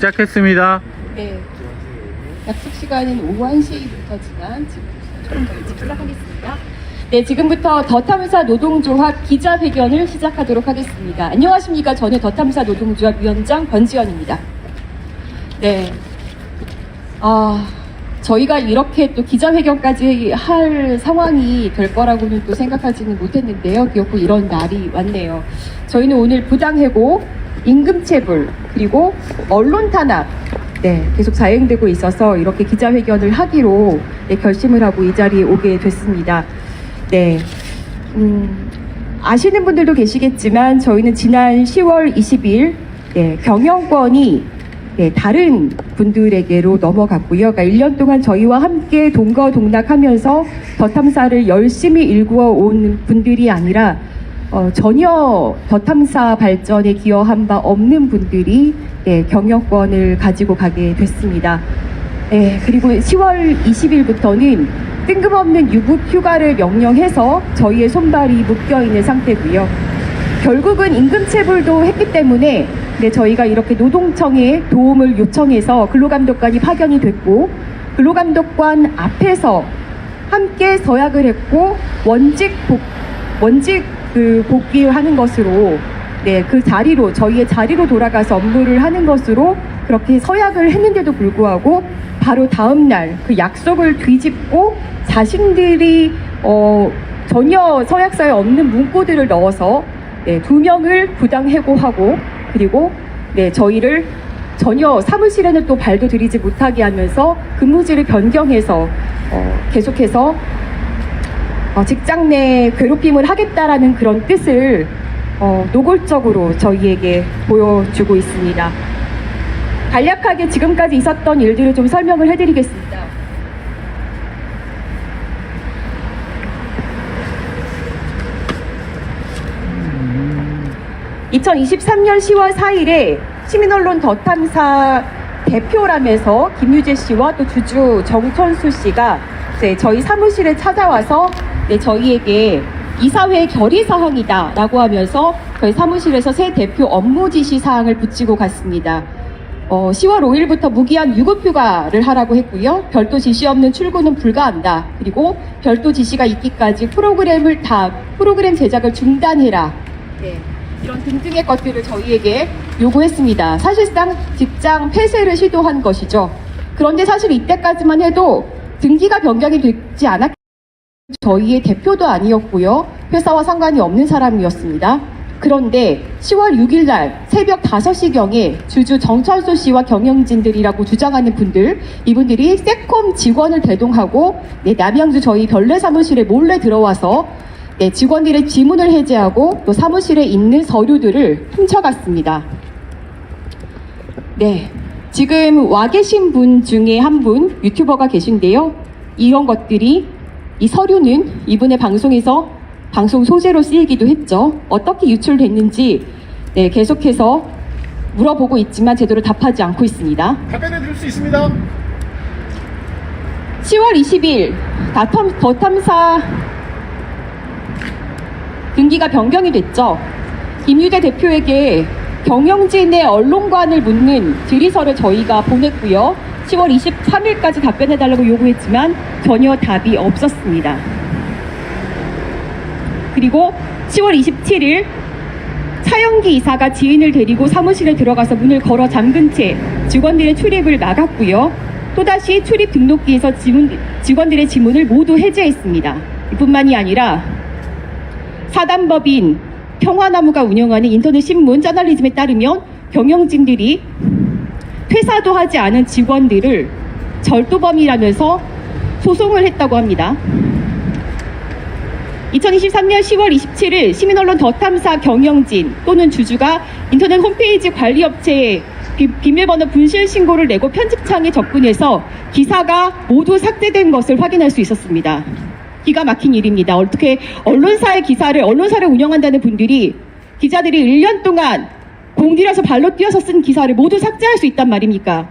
시작했습니다. 네. 약속 시간은 오후 1시부터지만 지금부터 조금 더 일찍 시작하겠습니다. 네, 지금부터 더탐사 노동조합 기자회견을 시작하도록 하겠습니다. 안녕하십니까? 저는 더탐사 노동조합 위원장 권지연입니다. 네. 저희가 이렇게 또 기자회견까지 할 상황이 될 거라고는 또 생각하지는 못했는데요. 귀엽고 이런 날이 왔네요. 저희는 오늘 부당해고, 임금체불, 그리고 언론 탄압, 네, 계속 자행되고 있어서 이렇게 기자회견을 하기로 결심을 하고 이 자리에 오게 됐습니다. 네, 아시는 분들도 계시겠지만 저희는 지난 10월 20일 경영권이 다른 분들에게로 넘어갔고요. 그러니까 1년 동안 저희와 함께 동거동락하면서 더탐사를 열심히 일구어 온 분들이 아니라 전혀 더탐사 발전에 기여한 바 없는 분들이 경영권을 가지고 가게 됐습니다. 그리고 10월 20일부터는 뜬금없는 유급 휴가를 명령해서 저희의 손발이 묶여있는 상태고요. 결국은 임금체불도 했기 때문에 저희가 이렇게 노동청에 도움을 요청해서 근로감독관이 파견이 됐고, 근로감독관 앞에서 함께 서약을 했고 원직 복귀를 하는 것으로 그 자리로, 저희의 자리로 돌아가서 업무를 하는 것으로 그렇게 서약을 했는데도 불구하고 바로 다음 날 그 약속을 뒤집고 자신들이 전혀 서약서에 없는 문구들을 넣어서 2명을 부당해고하고, 그리고 저희를 전혀 사무실에는 또 발도 들이지 못하게 하면서 근무지를 변경해서 계속해서 직장 내 괴롭힘을 하겠다라는 그런 뜻을 노골적으로 저희에게 보여주고 있습니다. 간략하게 지금까지 있었던 일들을 좀 설명을 해드리겠습니다. 2023년 10월 4일에 시민언론 더탐사 대표라면서 김유재 씨와 또 주주 정천수 씨가 저희 사무실에 찾아와서 저희에게 이사회 결의사항이다 라고 하면서 저희 사무실에서 새 대표 업무 지시 사항을 붙이고 갔습니다. 10월 5일부터 무기한 유급휴가를 하라고 했고요. 별도 지시 없는 출근은 불가한다. 그리고 별도 지시가 있기까지 프로그램 제작을 중단해라. 이런 등등의 것들을 저희에게 요구했습니다. 사실상 직장 폐쇄를 시도한 것이죠. 그런데 사실 이때까지만 해도 등기가 변경이 되지 않았기 때문에 저희의 대표도 아니었고요. 회사와 상관이 없는 사람이었습니다. 그런데 10월 6일 날 새벽 5시경에 주주 정철수 씨와 경영진들이라고 주장하는 분들, 이분들이 세콤 직원을 대동하고 남양주 저희 별내 사무실에 몰래 들어와서 직원들의 지문을 해제하고 또 사무실에 있는 서류들을 훔쳐갔습니다. 지금 와 계신 분 중에 한 분 유튜버가 계신데요. 이런 것들이, 이 서류는 이분의 방송에서 방송 소재로 쓰이기도 했죠. 어떻게 유출됐는지 계속해서 물어보고 있지만 제대로 답하지 않고 있습니다. 답변해 드릴 수 있습니다. 10월 20일 더탐사 등기가 변경이 됐죠. 김유재 대표에게 경영진의 언론관을 묻는 질의서를 저희가 보냈고요. 10월 23일까지 답변해달라고 요구했지만 전혀 답이 없었습니다. 그리고 10월 27일 차영기 이사가 지인을 데리고 사무실에 들어가서 문을 걸어 잠근 채 직원들의 출입을 막았고요. 또다시 출입 등록기에서 직원들의 지문을 모두 해제했습니다. 이뿐만이 아니라 사단법인 평화나무가 운영하는 인터넷 신문 저널리즘에 따르면 경영진들이 퇴사도 하지 않은 직원들을 절도범이라면서 소송을 했다고 합니다. 2023년 10월 27일 시민언론 더탐사 경영진 또는 주주가 인터넷 홈페이지 관리업체에 비밀번호 분실 신고를 내고 편집창에 접근해서 기사가 모두 삭제된 것을 확인할 수 있었습니다. 기가 막힌 일입니다. 어떻게 언론사를 운영한다는 분들이, 기자들이 1년 동안 공들여서 발로 뛰어서 쓴 기사를 모두 삭제할 수 있단 말입니까?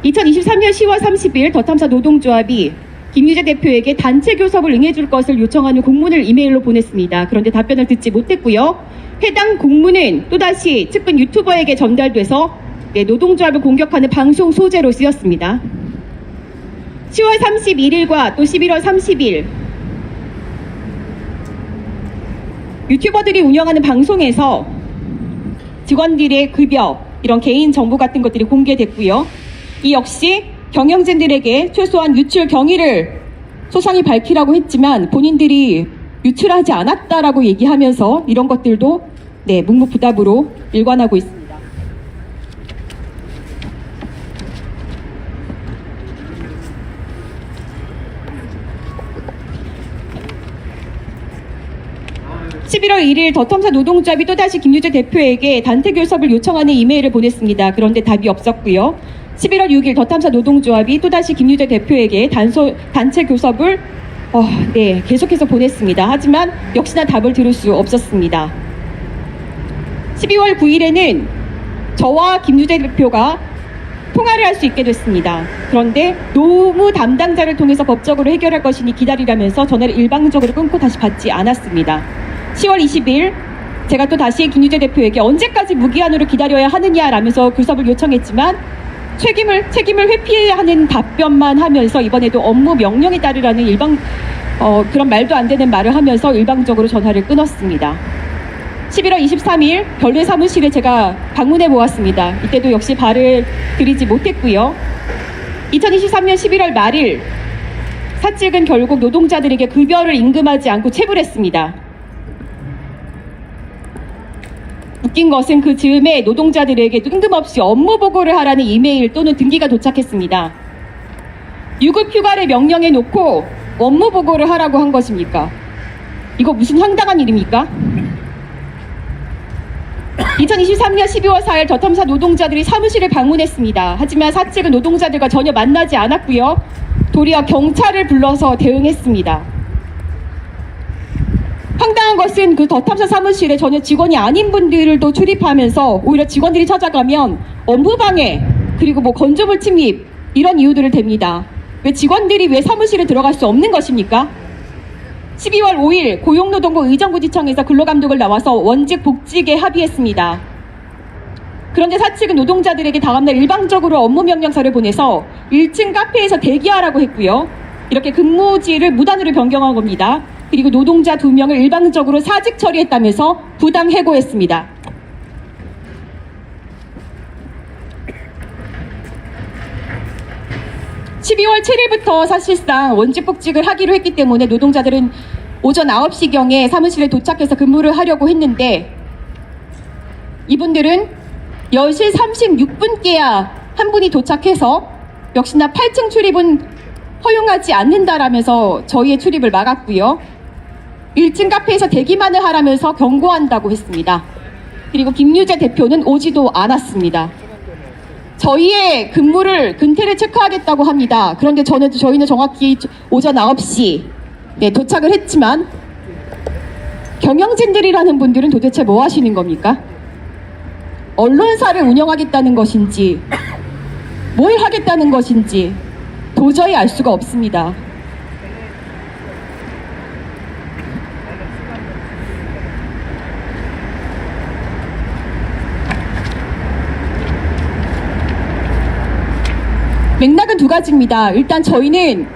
2023년 10월 30일 더탐사 노동조합이 김유재 대표에게 단체 교섭을 응해줄 것을 요청하는 공문을 이메일로 보냈습니다. 그런데 답변을 듣지 못했고요. 해당 공문은 또다시 측근 유튜버에게 전달돼서 노동조합을 공격하는 방송 소재로 쓰였습니다. 10월 31일과 또 11월 30일 유튜버들이 운영하는 방송에서 직원들의 급여, 이런 개인 정보 같은 것들이 공개됐고요. 이 역시 경영진들에게 최소한 유출 경위를 소상히 밝히라고 했지만 본인들이 유출하지 않았다라고 얘기하면서 이런 것들도 묵묵부답으로 일관하고 있습니다. (11월 1일) 더탐사 노동조합이 또다시 김유재 대표에게 단체 교섭을 요청하는 이메일을 보냈습니다. 그런데 답이 없었고요. 11월 6일 더탐사 노동조합이 또다시 김유재 대표에게 단체 교섭을 계속해서 보냈습니다. 하지만 역시나 답을 들을 수 없었습니다. 12월 9일에는 저와 김유재 대표가 통화를 할 수 있게 됐습니다. 그런데 노무 담당자를 통해서 법적으로 해결할 것이니 기다리라면서 전화를 일방적으로 끊고 다시 받지 않았습니다. 10월 20일 제가 또 다시 김유재 대표에게 언제까지 무기한으로 기다려야 하느냐라면서 교섭을 요청했지만 책임을 회피하는 답변만 하면서 이번에도 업무 명령에 따르라는 그런 말도 안 되는 말을 하면서 일방적으로 전화를 끊었습니다. 11월 23일 별내 사무실에 제가 방문해 보았습니다. 이때도 역시 발을 들이지 못했고요. 2023년 11월 말일 사측은 결국 노동자들에게 급여를 임금하지 않고 체불했습니다. 웃긴 것은 그 즈음에 노동자들에게 뜬금없이 업무 보고를 하라는 이메일 또는 등기가 도착했습니다. 유급 휴가를 명령해 놓고 업무 보고를 하라고 한 것입니까? 이거 무슨 황당한 일입니까? 2023년 12월 4일 더탐사 노동자들이 사무실을 방문했습니다. 하지만 사측은 노동자들과 전혀 만나지 않았고요. 도리어 경찰을 불러서 대응했습니다. 황당한 것은 그 더탐사 사무실에 전혀 직원이 아닌 분들도 출입하면서 오히려 직원들이 찾아가면 업무방해 그리고 건조물 침입 이런 이유들을 댑니다. 왜 직원들이 왜 사무실에 들어갈 수 없는 것입니까? 12월 5일 고용노동부 의정부지청에서 근로감독을 나와서 원직 복직에 합의했습니다. 그런데 사측은 노동자들에게 다음날 일방적으로 업무명령서를 보내서 1층 카페에서 대기하라고 했고요. 이렇게 근무지를 무단으로 변경한 겁니다. 그리고 노동자 2명을 일방적으로 사직 처리했다면서 부당 해고했습니다. (12월 7일부터) 사실상 원직 복직을 하기로 했기 때문에 노동자들은 오전 9시경에 사무실에 도착해서 근무를 하려고 했는데 이분들은 10시 36분께야 한 분이 도착해서 역시나 8층 출입은 허용하지 않는다라면서 저희의 출입을 막았고요. 1층 카페에서 대기만을 하라면서 경고한다고 했습니다. 그리고 김유재 대표는 오지도 않았습니다. 저희의 근태를 체크하겠다고 합니다. 그런데 저희는 정확히 오전 9시 도착을 했지만 경영진들이라는 분들은 도대체 뭐 하시는 겁니까? 언론사를 운영하겠다는 것인지 뭘 하겠다는 것인지 도저히 알 수가 없습니다. 맥락은 두 가지입니다. 일단 저는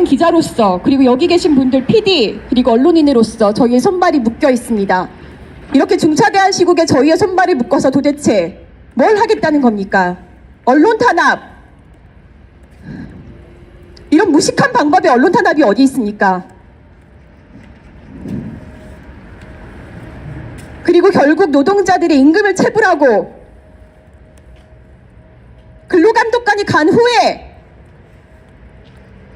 기자로서 그리고 여기 계신 분들 PD 그리고 언론인으로서 저희의 손발이 묶여 있습니다. 이렇게 중차대한 시국에 저희의 손발을 묶어서 도대체 뭘 하겠다는 겁니까? 언론 탄압, 이런 무식한 방법의 언론 탄압이 어디 있습니까? 그리고 결국 노동자들의 임금을 체불하고 근로감독관이 간 후에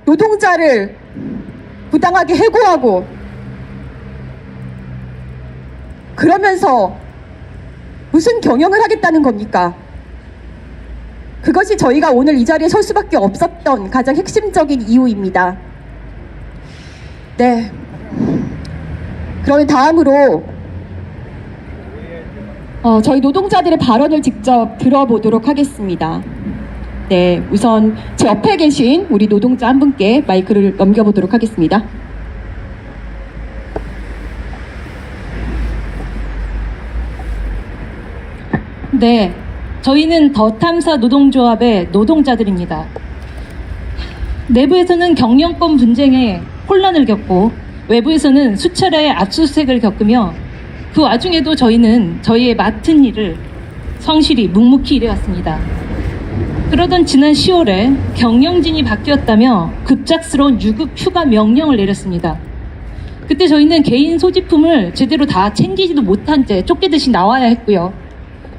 노동자를 부당하게 해고하고 그러면서 무슨 경영을 하겠다는 겁니까? 그것이 저희가 오늘 이 자리에 설 수밖에 없었던 가장 핵심적인 이유입니다. 네. 그러면 다음으로 저희 노동자들의 발언을 직접 들어보도록 하겠습니다. 네, 우선 제 옆에 계신 우리 노동자 한 분께 마이크를 넘겨보도록 하겠습니다. 네, 저희는 더 탐사 노동조합의 노동자들입니다. 내부에서는 경영권 분쟁에 혼란을 겪고 외부에서는 수차례의 압수수색을 겪으며 그 와중에도 저희는 저희의 맡은 일을 성실히 묵묵히 일해왔습니다. 그러던 지난 10월에 경영진이 바뀌었다며 급작스러운 유급 휴가 명령을 내렸습니다. 그때 저희는 개인 소지품을 제대로 다 챙기지도 못한 채 쫓기듯이 나와야 했고요.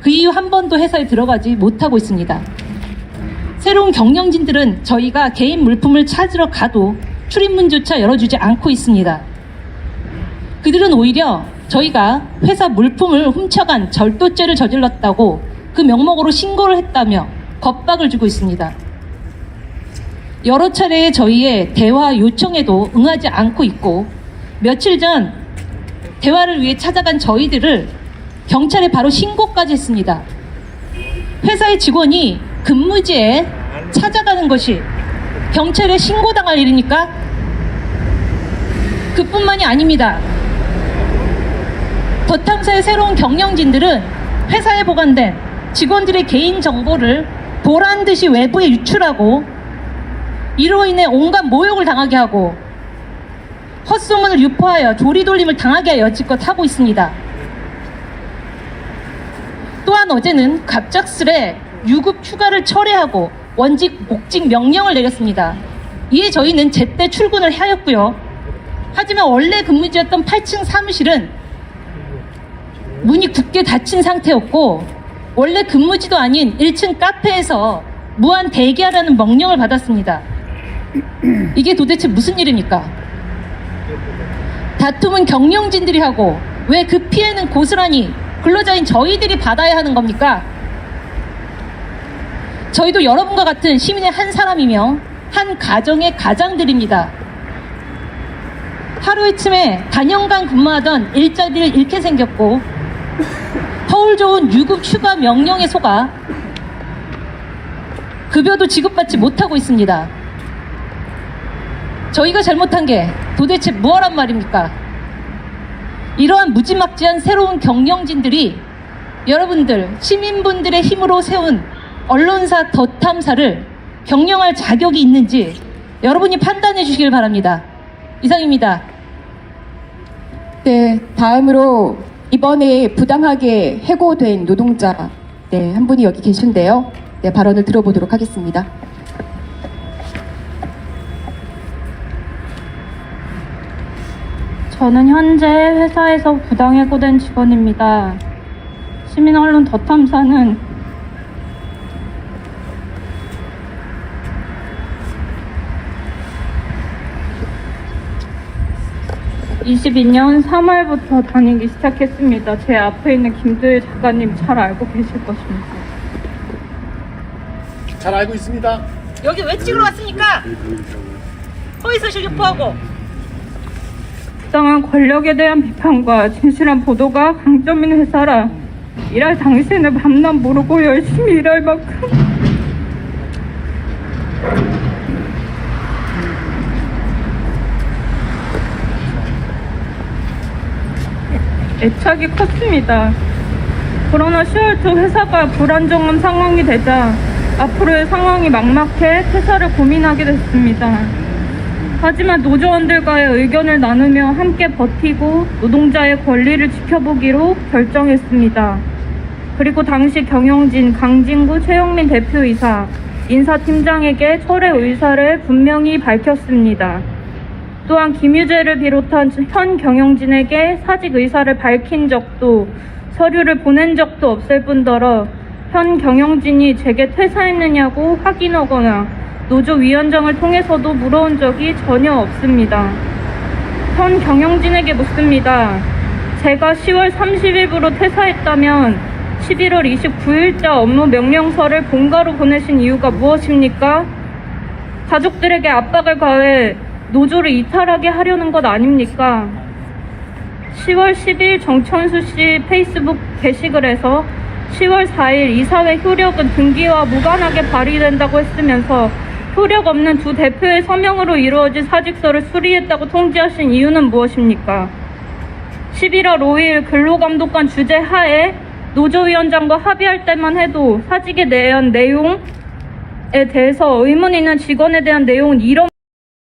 그 이후 한 번도 회사에 들어가지 못하고 있습니다. 새로운 경영진들은 저희가 개인 물품을 찾으러 가도 출입문조차 열어주지 않고 있습니다. 그들은 오히려 저희가 회사 물품을 훔쳐간 절도죄를 저질렀다고 그 명목으로 신고를 했다며 겁박을 주고 있습니다. 여러 차례의 저희의 대화 요청에도 응하지 않고 있고 며칠 전 대화를 위해 찾아간 저희들을 경찰에 바로 신고까지 했습니다. 회사의 직원이 근무지에 찾아가는 것이 경찰에 신고당할 일입니까? 그뿐만이 아닙니다. 더 탐사의 새로운 경영진들은 회사에 보관된 직원들의 개인 정보를 보란 듯이 외부에 유출하고 이로 인해 온갖 모욕을 당하게 하고 헛소문을 유포하여 조리돌림을 당하게 하여 여지껏 하고 있습니다. 또한 어제는 갑작스레 유급 휴가를 철회하고 원직 복직 명령을 내렸습니다. 이에 저희는 제때 출근을 하였고요. 하지만 원래 근무지였던 8층 사무실은 문이 굳게 닫힌 상태였고 원래 근무지도 아닌 1층 카페에서 무한 대기하라는 명령을 받았습니다. 이게 도대체 무슨 일입니까? 다툼은 경영진들이 하고 왜 그 피해는 고스란히 근로자인 저희들이 받아야 하는 겁니까? 저희도 여러분과 같은 시민의 한 사람이며 한 가정의 가장들입니다. 하루이쯤에 단연간 근무하던 일자리를 잃게 생겼고 허울 좋은 유급 휴가 명령에 속아 급여도 지급받지 못하고 있습니다. 저희가 잘못한 게 도대체 무엇란 말입니까? 이러한 무지막지한 새로운 경영진들이 여러분들 시민분들의 힘으로 세운 언론사 더 탐사를 경영할 자격이 있는지 여러분이 판단해 주시길 바랍니다. 이상입니다. 네, 다음으로 이번에 부당하게 해고된 노동자 한 분이 여기 계신데요. 네, 발언을 들어보도록 하겠습니다. 저는 현재 회사에서 부당해고된 직원입니다. 시민언론 더 탐사는 2022년 3월부터 다니기 시작했습니다. 제 앞에 있는 김도일 작가님 잘 알고 계실 것입니다. 잘 알고 있습니다. 여기 왜 찍으러 왔습니까? 허위사실 유포하고 부당한 권력에 대한 비판과 진실한 보도가 강점 있는 회사라 일할 당시에는 밤낮 모르고 열심히 일할 만큼 애착이 컸습니다. 그러나 10월 초 회사가 불안정한 상황이 되자 앞으로의 상황이 막막해 퇴사를 고민하게 됐습니다. 하지만 노조원들과의 의견을 나누며 함께 버티고 노동자의 권리를 지켜보기로 결정했습니다. 그리고 당시 경영진 강진구 최영민 대표이사 인사팀장에게 철회 의사를 분명히 밝혔습니다. 또한 김유재를 비롯한 현 경영진에게 사직 의사를 밝힌 적도 서류를 보낸 적도 없을 뿐더러 현 경영진이 제게 퇴사했느냐고 확인하거나 노조위원장을 통해서도 물어온 적이 전혀 없습니다. 현 경영진에게 묻습니다. 제가 10월 30일부로 퇴사했다면 11월 29일자 업무 명령서를 본가로 보내신 이유가 무엇입니까? 가족들에게 압박을 가해 노조를 이탈하게 하려는 것 아닙니까? 10월 10일 정천수 씨 페이스북 게시글에서 10월 4일 이사회 효력은 등기와 무관하게 발의된다고 했으면서 효력 없는 두 대표의 서명으로 이루어진 사직서를 수리했다고 통지하신 이유는 무엇입니까? 11월 5일 근로감독관 주재 하에 노조위원장과 합의할 때만 해도 사직에 대한 내용에 대해서 의문 있는 직원에 대한 내용은 이런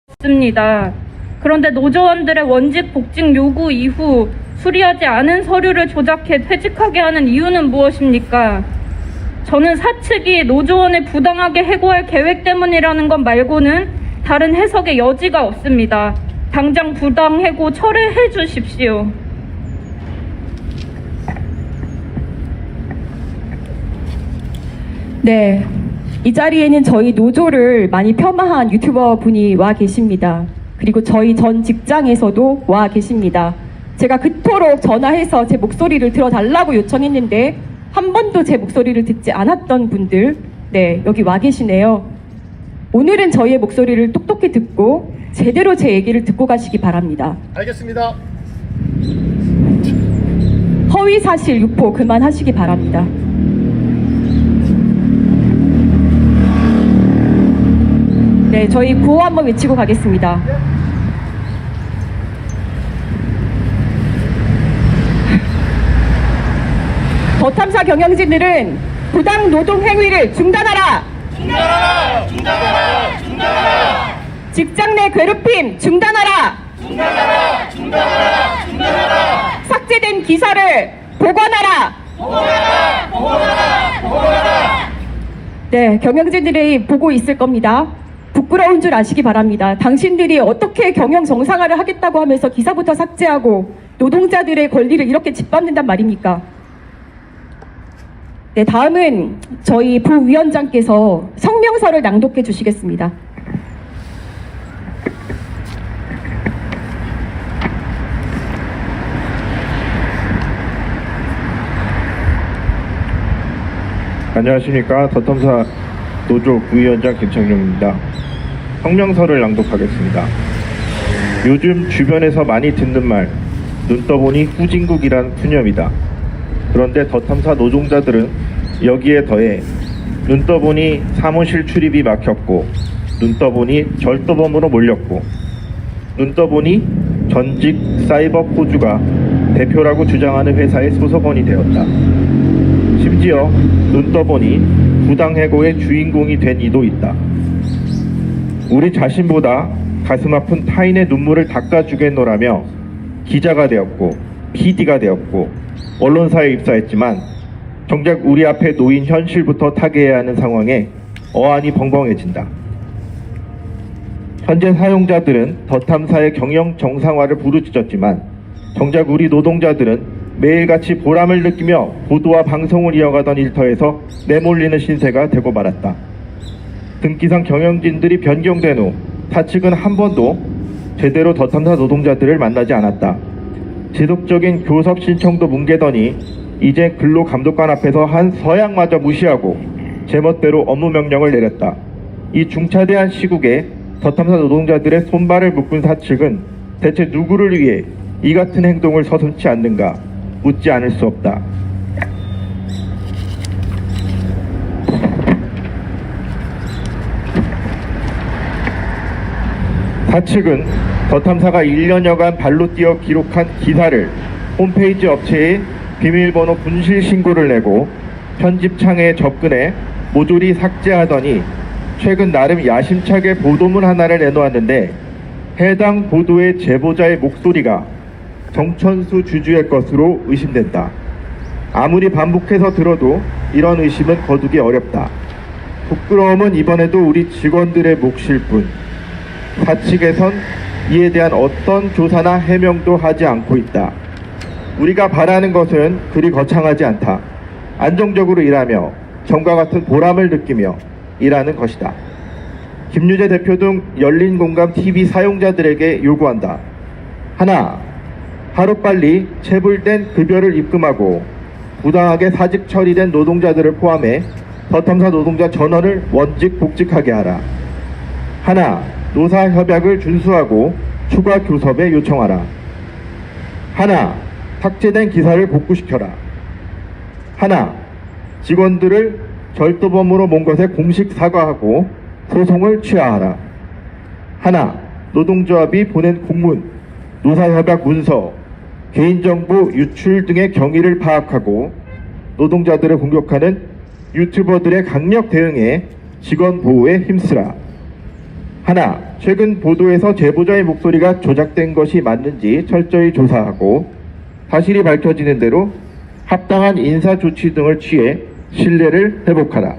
없습니다. 그런데 노조원들의 원직 복직 요구 이후 수리하지 않은 서류를 조작해 퇴직하게 하는 이유는 무엇입니까? 저는 사측이 노조원을 부당하게 해고할 계획 때문이라는 것 말고는 다른 해석의 여지가 없습니다. 당장 부당 해고 철회해 주십시오. 네, 이 자리에는 저희 노조를 많이 폄하한 유튜버 분이 와 계십니다. 그리고 저희 전 직장에서도 와 계십니다. 제가 그토록 전화해서 제 목소리를 들어달라고 요청했는데 한 번도 제 목소리를 듣지 않았던 분들, 네, 여기 와 계시네요. 오늘은 저희의 목소리를 똑똑히 듣고 제대로 제 얘기를 듣고 가시기 바랍니다. 알겠습니다. 허위사실 유포 그만하시기 바랍니다. 네, 저희 구호 한번 외치고 가겠습니다. 더탐사 경영진들은 부당 노동 행위를 중단하라! 중단하라! 중단하라! 중단하라! 직장 내 괴롭힘 중단하라! 중단하라! 중단하라! 중단하라! 삭제된 기사를 복원하라! 복원하라! 복원하라! 복원하라! 네, 경영진들이 보고 있을 겁니다. 부끄러운 줄 아시기 바랍니다. 당신들이 어떻게 경영 정상화를 하겠다고 하면서 기사부터 삭제하고 노동자들의 권리를 이렇게 짓밟는단 말입니까? 네, 다음은 저희 부위원장께서 성명서를 낭독해 주시겠습니다. 안녕하십니까. 더탐사 노조 부위원장 김창룡입니다. 성명서를 낭독하겠습니다. 요즘 주변에서 많이 듣는 말, 눈 떠보니 후진국이란 푸념이다. 그런데 더탐사 노동자들은 여기에 더해 눈 떠보니 사무실 출입이 막혔고, 눈 떠보니 절도범으로 몰렸고, 눈 떠보니 전직 사이버 포주가 대표라고 주장하는 회사의 소속원이 되었다. 심지어 눈 떠보니 부당해고의 주인공이 된 이도 있다. 우리 자신보다 가슴 아픈 타인의 눈물을 닦아주겠노라며 기자가 되었고 PD가 되었고 언론사에 입사했지만 정작 우리 앞에 놓인 현실부터 타개해야 하는 상황에 어안이 벙벙해진다. 현재 사용자들은 더탐사의 경영 정상화를 부르짖었지만 정작 우리 노동자들은 매일같이 보람을 느끼며 보도와 방송을 이어가던 일터에서 내몰리는 신세가 되고 말았다. 등기상 경영진들이 변경된 후 사측은 한 번도 제대로 더탐사 노동자들을 만나지 않았다. 지속적인 교섭 신청도 뭉개더니 이제 근로감독관 앞에서 한 서약마저 무시하고 제멋대로 업무 명령을 내렸다. 이 중차대한 시국에 더탐사 노동자들의 손발을 묶은 사측은 대체 누구를 위해 이 같은 행동을 서슴지 않는가 묻지 않을 수 없다. 사측은 더탐사가 1년여간 발로 뛰어 기록한 기사를 홈페이지 업체에 비밀번호 분실 신고를 내고 편집창에 접근해 모조리 삭제하더니 최근 나름 야심차게 보도문 하나를 내놓았는데 해당 보도의 제보자의 목소리가 정천수 주주의 것으로 의심된다. 아무리 반복해서 들어도 이런 의심은 거두기 어렵다. 부끄러움은 이번에도 우리 직원들의 몫일 뿐 사측에선 이에 대한 어떤 조사나 해명도 하지 않고 있다. 우리가 바라는 것은 그리 거창하지 않다. 안정적으로 일하며 전과 같은 보람을 느끼며 일하는 것이다. 김유재 대표 등 열린공감 TV 사용자들에게 요구한다. 하나, 하루빨리 체불된 급여를 입금하고 부당하게 사직 처리된 노동자들을 포함해 더탐사 노동자 전원을 원직 복직하게 하라. 하나, 노사협약을 준수하고 추가 교섭에 요청하라. 하나, 삭제된 기사를 복구시켜라. 하나, 직원들을 절도범으로 몬 것에 공식 사과하고 소송을 취하하라. 하나, 노동조합이 보낸 공문, 노사협약 문서, 개인정보 유출 등의 경위를 파악하고 노동자들을 공격하는 유튜버들의 강력 대응에 직원 보호에 힘쓰라. 하나, 최근 보도에서 제보자의 목소리가 조작된 것이 맞는지 철저히 조사하고 사실이 밝혀지는 대로 합당한 인사 조치 등을 취해 신뢰를 회복하라.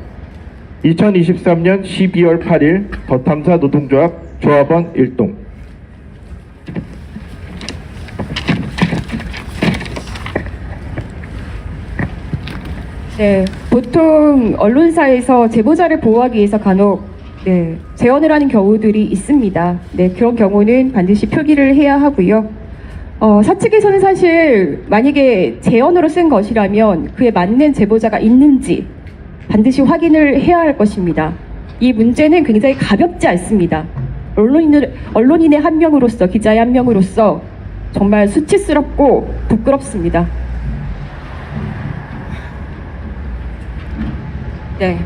2023년 12월 8일 더탐사 노동조합 조합원 일동. 네, 보통 언론사에서 제보자를 보호하기 위해서 간혹 재언을 하는 경우들이 있습니다. 네, 그런 경우는 반드시 표기를 해야 하고요. 사측에서는 사실 만약에 재언으로 쓴 것이라면 그에 맞는 제보자가 있는지 반드시 확인을 해야 할 것입니다. 이 문제는 굉장히 가볍지 않습니다. 언론인의 한 명으로서, 기자의 한 명으로서 정말 수치스럽고 부끄럽습니다. 네.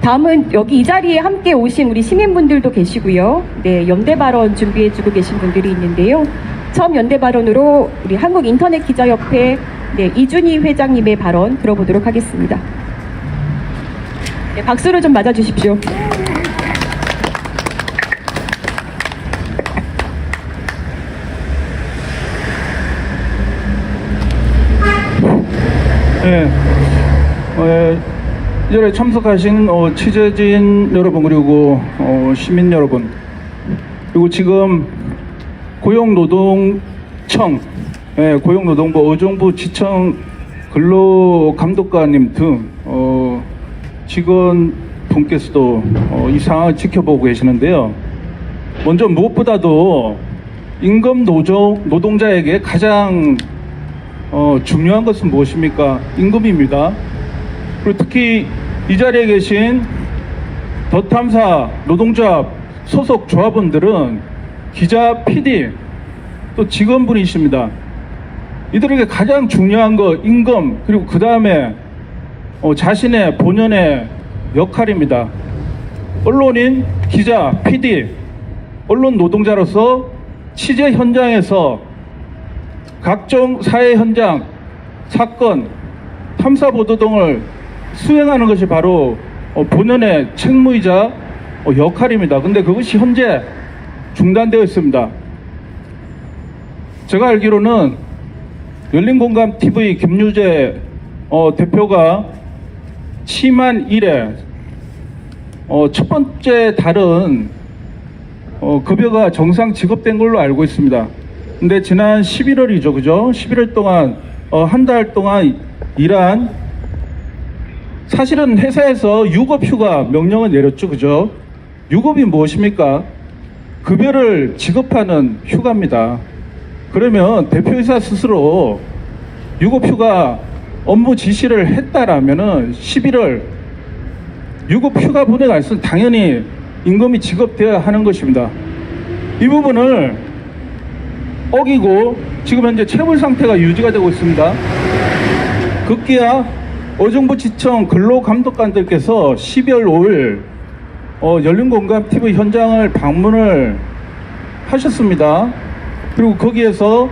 다음은 여기 이 자리에 함께 오신 우리 시민분들도 계시고요. 네, 연대 발언 준비해주고 계신 분들이 있는데요. 처음 연대 발언으로 우리 한국인터넷기자협회 이준희 회장님의 발언 들어보도록 하겠습니다. 네, 박수를 좀 맞아주십시오. 네. 이 자리에 참석하신 취재진 여러분 그리고 시민 여러분 그리고 지금 고용노동청, 고용노동부, 의정부 지청 근로감독관님 등 직원분께서도 이 상황을 지켜보고 계시는데요. 먼저 무엇보다도 임금 노동자에게 가장 중요한 것은 무엇입니까? 임금입니다. 그리고 특히 이 자리에 계신 더탐사 노동조합 소속 조합원들은 기자, PD, 또 직원분이십니다. 이들에게 가장 중요한 거 임금, 그리고 그 다음에 자신의 본연의 역할입니다. 언론인, 기자, PD, 언론 노동자로서 취재 현장에서 각종 사회 현장, 사건, 탐사 보도 등을 수행하는 것이 바로 본연의 책무이자 역할입니다. 근데 그것이 현재 중단되어 있습니다. 제가 알기로는 열린공감TV 김유재 대표가 취임한 이래 첫 번째 달은 급여가 정상 지급된 걸로 알고 있습니다. 근데 지난 11월이죠, 그죠? 11월 동안 한 달 동안 일한, 사실은 회사에서 유급휴가 명령을 내렸죠, 그죠? 유급이 무엇입니까? 급여를 지급하는 휴가입니다. 그러면 대표이사 스스로 유급휴가 업무 지시를 했다라면은 11월 유급휴가분에 갈수록 당연히 임금이 지급되어야 하는 것입니다. 이 부분을 어기고 지금 현재 체불 상태가 유지가 되고 있습니다. 급기야 의정부 지청 근로감독관들께서 12월 5일 열린공감TV 현장을 방문을 하셨습니다. 그리고 거기에서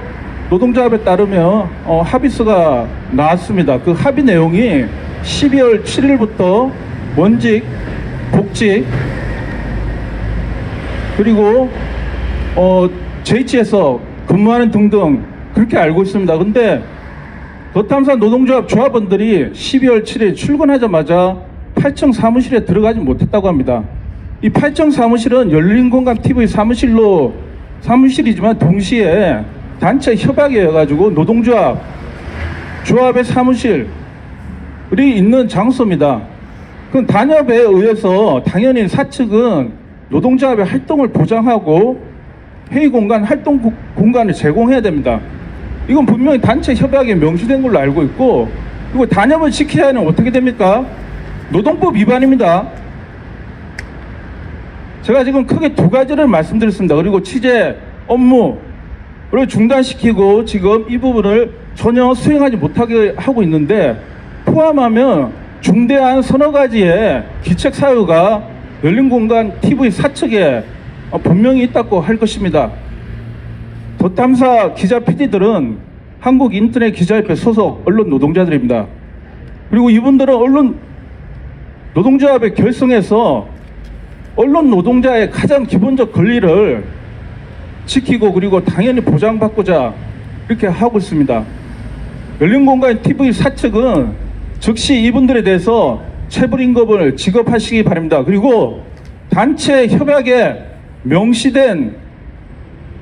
노동조합에 따르면 합의서가 나왔습니다. 그 합의 내용이 12월 7일부터 원직, 복직, 그리고 JH에서 근무하는 등등 그렇게 알고 있습니다. 근데 더탐사 노동조합 조합원들이 12월 7일 출근하자마자 8층 사무실에 들어가지 못했다고 합니다. 이 8층 사무실은 열린공감TV 사무실이지만 동시에 단체 협약이어가지고 노동조합, 조합의 사무실이 있는 장소입니다. 그럼 단협에 의해서 당연히 사측은 노동조합의 활동을 보장하고 회의 공간, 활동 공간을 제공해야 됩니다. 이건 분명히 단체 협약에 명시된 걸로 알고 있고, 그리고 단협을 지켜야 하는 어떻게 됩니까? 노동법 위반입니다. 제가 지금 크게 두 가지를 말씀드렸습니다. 그리고 취재 업무를 중단시키고 지금 이 부분을 전혀 수행하지 못하게 하고 있는데, 포함하면 중대한 서너 가지의 기책 사유가 열린공감TV 사측에 분명히 있다고 할 것입니다. 더탐사 기자 PD들은 한국인터넷기자협회 소속 언론 노동자들입니다. 그리고 이분들은 언론 노동조합에 결성해서 언론 노동자의 가장 기본적 권리를 지키고 그리고 당연히 보장받고자 이렇게 하고 있습니다. 열린공간 TV 사측은 즉시 이분들에 대해서 체불임금을 지급하시기 바랍니다. 그리고 단체 협약에 명시된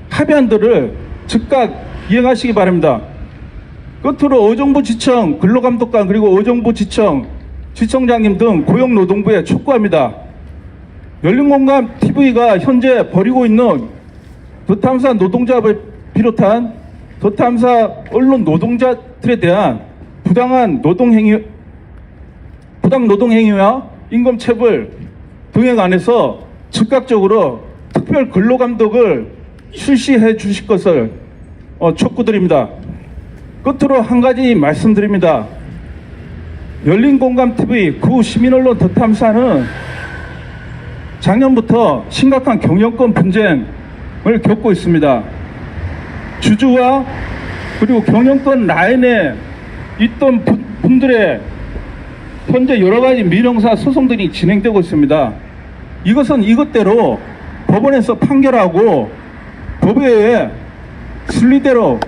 합의안들을 즉각 이행하시기 바랍니다. 끝으로 의정부 지청 근로감독관 그리고 의정부 지청 지청장님 등 고용노동부에 촉구합니다. 열린공감 TV가 현재 벌이고 있는 더탐사 노동자를 비롯한 더탐사 언론 노동자들에 대한 부당 노동행위와 임금체불 등에 관해서 즉각적으로 특별 근로감독을 실시해 주실 것을 촉구드립니다. 끝으로 한 가지 말씀드립니다. 열린공감TV 구 시민언론 더탐사는 작년부터 심각한 경영권 분쟁을 겪고 있습니다. 주주와 그리고 경영권 라인에 있던 분들의 현재 여러 가지 민형사 소송들이 진행되고 있습니다. 이것은 이것대로 법원에서 판결하고 법에 의해 순리대로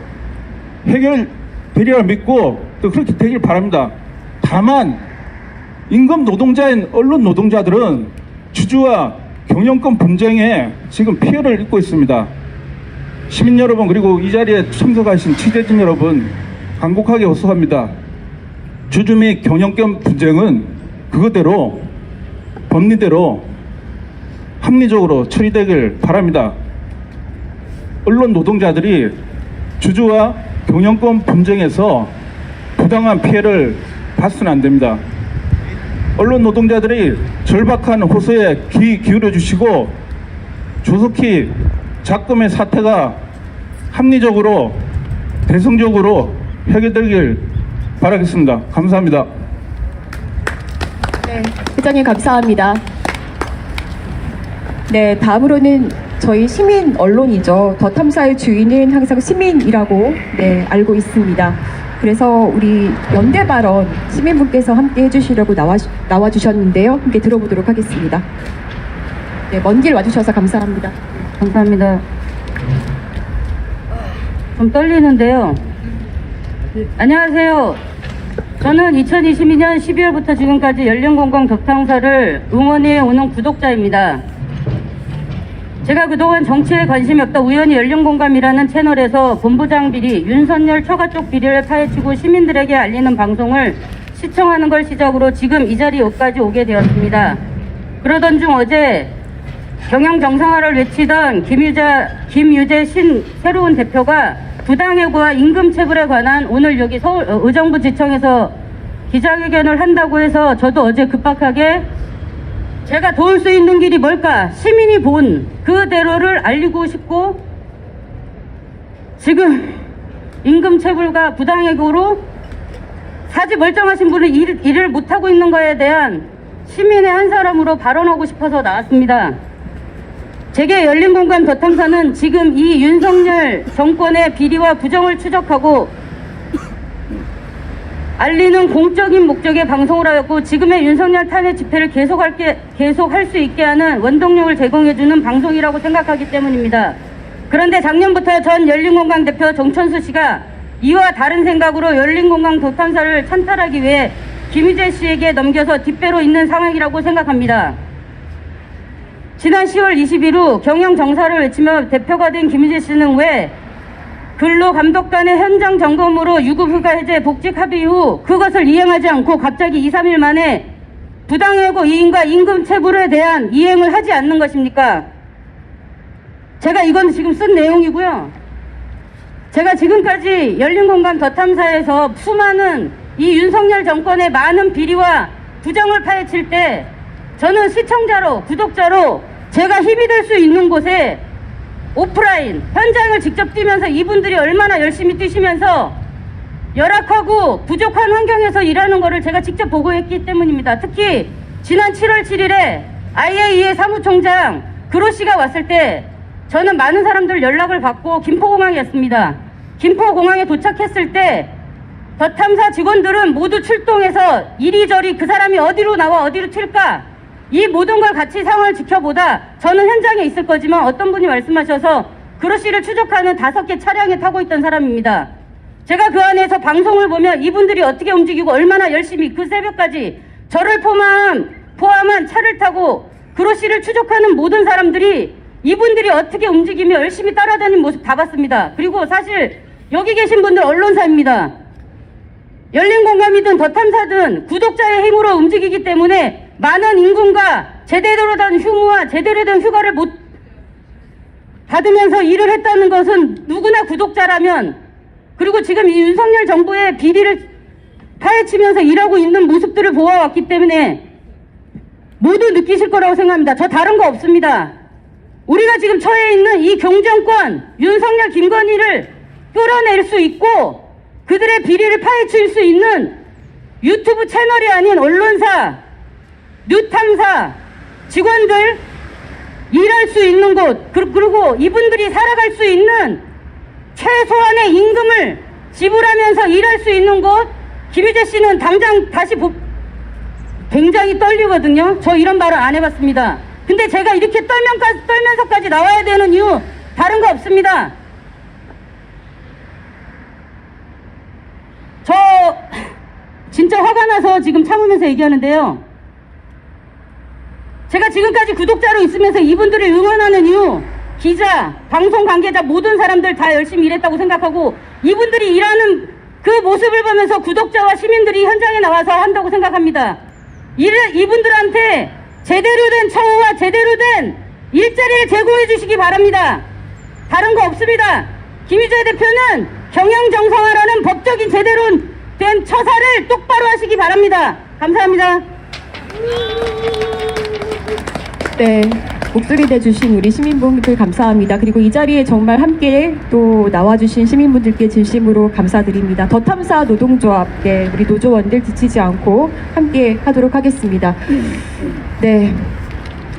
해결되리라 믿고 또 그렇게 되길 바랍니다. 다만 임금 노동자인 언론 노동자들은 주주와 경영권 분쟁에 지금 피해를 입고 있습니다. 시민 여러분 그리고 이 자리에 참석하신 취재진 여러분 간곡하게 호소합니다. 주주 및 경영권 분쟁은 그거대로 법리대로 합리적으로 처리되길 바랍니다. 언론 노동자들이 주주와 경영권 분쟁에서 부당한 피해를 봤으면 안 됩니다. 언론 노동자들이 절박한 호소에 귀 기울여 주시고 조속히 작금의 사태가 합리적으로 대승적으로 해결되길 바라겠습니다. 감사합니다. 네, 회장님 감사합니다. 네, 다음으로는 저희 시민 언론이죠. 더탐사의 주인은 항상 시민이라고 알고 있습니다. 그래서 우리 연대 발언 시민분께서 함께 해주시려고 나와주셨는데요. 함께 들어보도록 하겠습니다. 네, 먼 길 와주셔서 감사합니다. 감사합니다. 좀 떨리는데요. 안녕하세요. 저는 2022년 12월부터 지금까지 열린공감 더탐사를 응원해 오는 구독자입니다. 제가 그동안 정치에 관심이 없다 우연히 열린공감이라는 채널에서 본부장 비리, 윤석열 처가 쪽 비리를 파헤치고 시민들에게 알리는 방송을 시청하는 걸 시작으로 지금 이 자리까지 오게 되었습니다. 그러던 중 어제 경영 정상화를 외치던 김유재 신 새로운 대표가 부당해고와 임금체불에 관한 오늘 여기 서울 의정부지청에서 기자회견을 한다고 해서 저도 어제 급박하게 제가 도울 수 있는 길이 뭘까? 시민이 본 그대로를 알리고 싶고 지금 임금체불과 부당해고로 사지 멀쩡하신 분이 일을 못하고 있는 거에 대한 시민의 한 사람으로 발언하고 싶어서 나왔습니다. 제게 열린공감 더탐사는 지금 이 윤석열 정권의 비리와 부정을 추적하고 알리는 공적인 목적의 방송을 하였고 지금의 윤석열 탄핵 집회를 계속할 수 있게 하는 원동력을 제공해주는 방송이라고 생각하기 때문입니다. 그런데 작년부터 전 열린공감 대표 정천수 씨가 이와 다른 생각으로 열린공감 더탐사를 찬탈하기 위해 김유재 씨에게 넘겨서 뒷배로 있는 상황이라고 생각합니다. 지난 10월 20일 후 경영 정사를 외치며 대표가 된 김유재 씨는 왜 근로감독관의 현장 점검으로 유급휴가 해제 복직 합의 후 그것을 이행하지 않고 갑자기 2, 3일 만에 부당해고 이행과 임금체불에 대한 이행을 하지 않는 것입니까? 제가 이건 지금 쓴 내용이고요. 제가 지금까지 열린공감 더탐사에서 수많은 이 윤석열 정권의 많은 비리와 부정을 파헤칠 때 저는 시청자로 구독자로 제가 힘이 될 수 있는 곳에 오프라인 현장을 직접 뛰면서 이분들이 얼마나 열심히 뛰시면서 열악하고 부족한 환경에서 일하는 거를 제가 직접 보고 했기 때문입니다. 특히 지난 7월 7일에 IAEA 사무총장 그로시가 왔을 때 저는 많은 사람들 연락을 받고 김포공항이었습니다. 김포공항에 도착했을 때 더 탐사 직원들은 모두 출동해서 이리저리 그 사람이 어디로 나와 어디로 튈까 이 모든 걸 같이 상황을 지켜보다 저는 현장에 있을 거지만 어떤 분이 말씀하셔서 그로씨를 추적하는 5개 차량에 타고 있던 사람입니다. 제가 그 안에서 방송을 보면 이분들이 어떻게 움직이고 얼마나 열심히 그 새벽까지 저를 포함한 차를 타고 그로씨를 추적하는 모든 사람들이 이분들이 어떻게 움직이며 열심히 따라다니는 모습 다 봤습니다. 그리고 사실 여기 계신 분들 언론사입니다. 열린 공감이든 더 탐사든 구독자의 힘으로 움직이기 때문에 많은 임금과 제대로 된 휴무와 제대로 된 휴가를 못 받으면서 일을 했다는 것은 누구나 구독자라면 그리고 지금 이 윤석열 정부의 비리를 파헤치면서 일하고 있는 모습들을 보아왔기 때문에 모두 느끼실 거라고 생각합니다. 저 다른 거 없습니다. 우리가 지금 처해 있는 이 경정권 윤석열 김건희를 끌어낼 수 있고 그들의 비리를 파헤칠 수 있는 유튜브 채널이 아닌 언론사, 뉴탐사 직원들 일할 수 있는 곳 그리고 이분들이 살아갈 수 있는 최소한의 임금을 지불하면서 일할 수 있는 곳 김유재 씨는 당장 다시 굉장히 떨리거든요. 저 이런 말을 안 해봤습니다. 근데 제가 이렇게 떨면서까지 나와야 되는 이유 다른 거 없습니다. 저 진짜 화가 나서 지금 참으면서 얘기하는데요. 제가 지금까지 구독자로 있으면서 이분들을 응원하는 이유 기자, 방송 관계자 모든 사람들 다 열심히 일했다고 생각하고 이분들이 일하는 그 모습을 보면서 구독자와 시민들이 현장에 나와서 한다고 생각합니다. 이분들한테 제대로 된 처우와 제대로 된 일자리를 제공해 주시기 바랍니다. 다른 거 없습니다. 김유재 대표는 경영 정상화라는 법적인 제대로 된 처사를 똑바로 하시기 바랍니다. 감사합니다. 네, 목소리 내주신 우리 시민분들 감사합니다. 그리고 이 자리에 정말 함께 또 나와주신 시민분들께 진심으로 감사드립니다. 더 탐사 노동조합, 우리 노조원들 지치지 않고 함께 하도록 하겠습니다. 네,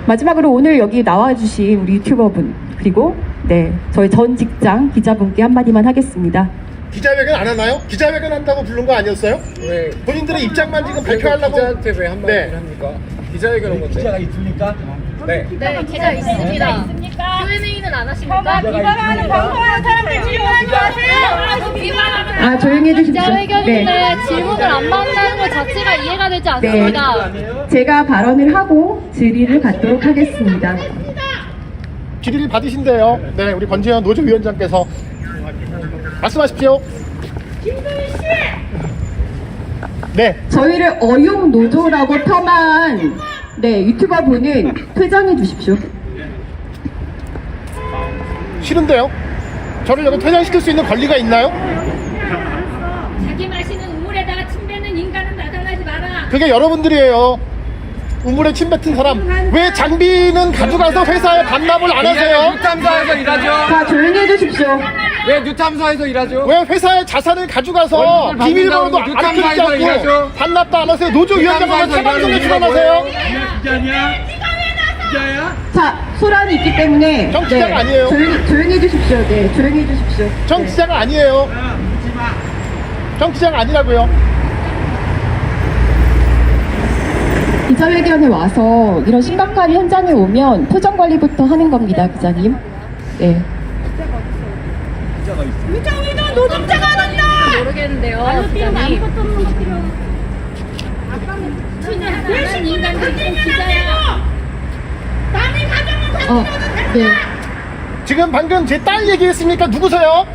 마지막으로 오늘 여기 나와주신 우리 유튜버분 그리고 저희 전 직장 기자분께 한마디만 하겠습니다. 기자회견 안 하나요? 기자회견 한다고 부른 거 아니었어요? 왜 본인들의 입장만 지금 발표하려고. 기자한테 왜 한마디를 네. 합니까? 기자회견 온 건데. 기자가 있습니까? 네. 네, 기자 있습니다. Q&A는 안 하십니까? 비방하는 방송하는 사람들 질문하지 마세요. 아, 조용히 해주십시오. 기자회견인데 질문을 안 받는다는 것 자체가 이해가 되지 않습니다. 제가 발언을 하고 질의를 받도록 하겠습니다. 질의를 받으신대요. 네, 우리 권지현 노조위원장께서 말씀하십시오. 네. 저희를 어용 노조라고 폄하한 유튜버 분은 퇴장해 주십시오. 싫은데요? 저를 여기 퇴장시킬 수 있는 권리가 있나요? 자기 마시는 우물에다가 침 뱉는 인간은 나타나지 마라. 그게 여러분들이에요. 우물에 침 뱉은 사람. 왜 장비는 가져가서 회사에 반납을 안 하세요? 뉴탐사에서 일하죠. 자, 조용히 해주십시오. 왜 뉴탐사에서 일하죠? 왜 회사의 자산을 가져가서 월급을 비밀번호도 안 받는다고 krypt지 뉴탐사에서 않고 일하죠? 반납도 안 하세요? 노조위원장은 차방송에 일하는 출연하세요? 자, 소란이 있기 때문에 정치자가 아니에요. 조용히 해주십시오. 조용히 해주십시오. 정치자가 아니에요. 정치자가 아니라고요. 기자회견에 와서 이런 심각한 현장에 오면 표정 관리부터 하는 겁니다, 기자님. 네. 모르겠는데요, 기자님. 하는 인간들이 꼭 기자야. 네. 지금 방금 제 딸 얘기했습니까? 누구세요?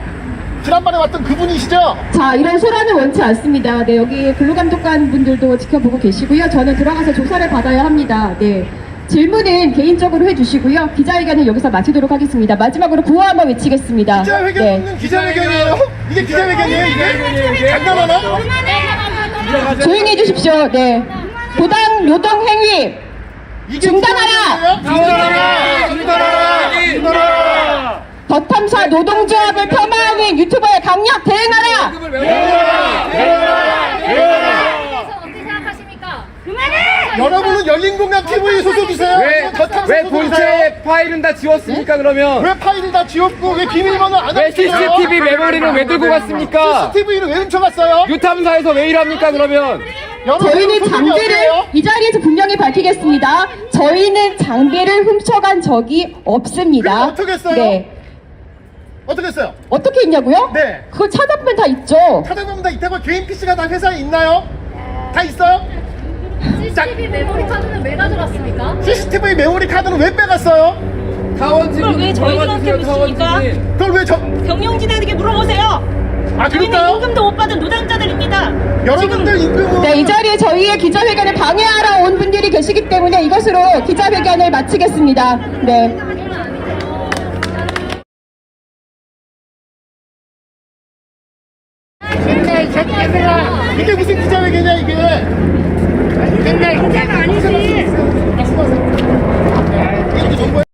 지난번에 왔던 그분이시죠? 자, 이런 소란은 원치 않습니다. 네, 여기 근로감독관 분들도 지켜보고 계시고요. 저는 들어가서 조사를 받아야 합니다. 네. 질문은 개인적으로 해주시고요. 기자회견은 여기서 마치도록 하겠습니다. 마지막으로 구호 한번 외치겠습니다. 기자회견은 기자회견이에요? 이게 기자회견이에요? 이게? 장난하나? 조용히 해주십시오. 네. 부당 노동 행위 이게 중단하라! 기자회견이에요? 중단하라! 더 탐사 노동조합을 폄하하는 유튜버에 강력 대응하라! 어떻게 생각하십니까? 그만해! 여러분은 열린공감 TV 소속이세요? 왜 본체 파일은 다 지웠습니까 그러면? 왜 파일을 다 지웠고 왜 비밀번호 안 왜 알려주세요? CCTV 메모리를 왜 들고 갔습니까? CCTV를 왜 훔쳐갔어요? 뉴탐사에서 왜 일합니까 그러면? 저희는 장비를 이 자리에서 분명히 밝히겠습니다. 저희는 장비를 훔쳐간 적이 없습니다. 그럼 어떻게 했어요? 네. 어떻게 했어요? 어떻게 했냐고요? 네. 그걸 찾아보면 다 있죠. 찾아보면 다 있다고 개인 PC가 다 회사에 있나요? 다 있어요? CCTV 메모리 카드는 왜 가져갔습니까? CCTV 메모리 카드는 왜 빼갔어요? 타원진 그걸 왜 저희들한테 묻습니까? 그걸 왜 경영진에게 물어보세요. 아, 저희는 그럴까요? 임금도 못 받은 노동자들입니다. 여러분들 임금은 네, 이 자리에 저희의 기자회견을 방해하러 온 분들이 계시기 때문에 이것으로 기자회견을 마치겠습니다. 네. 이게 무슨 기자회견이야 이게? 근데 기자가 아니지. 이게 정보예요?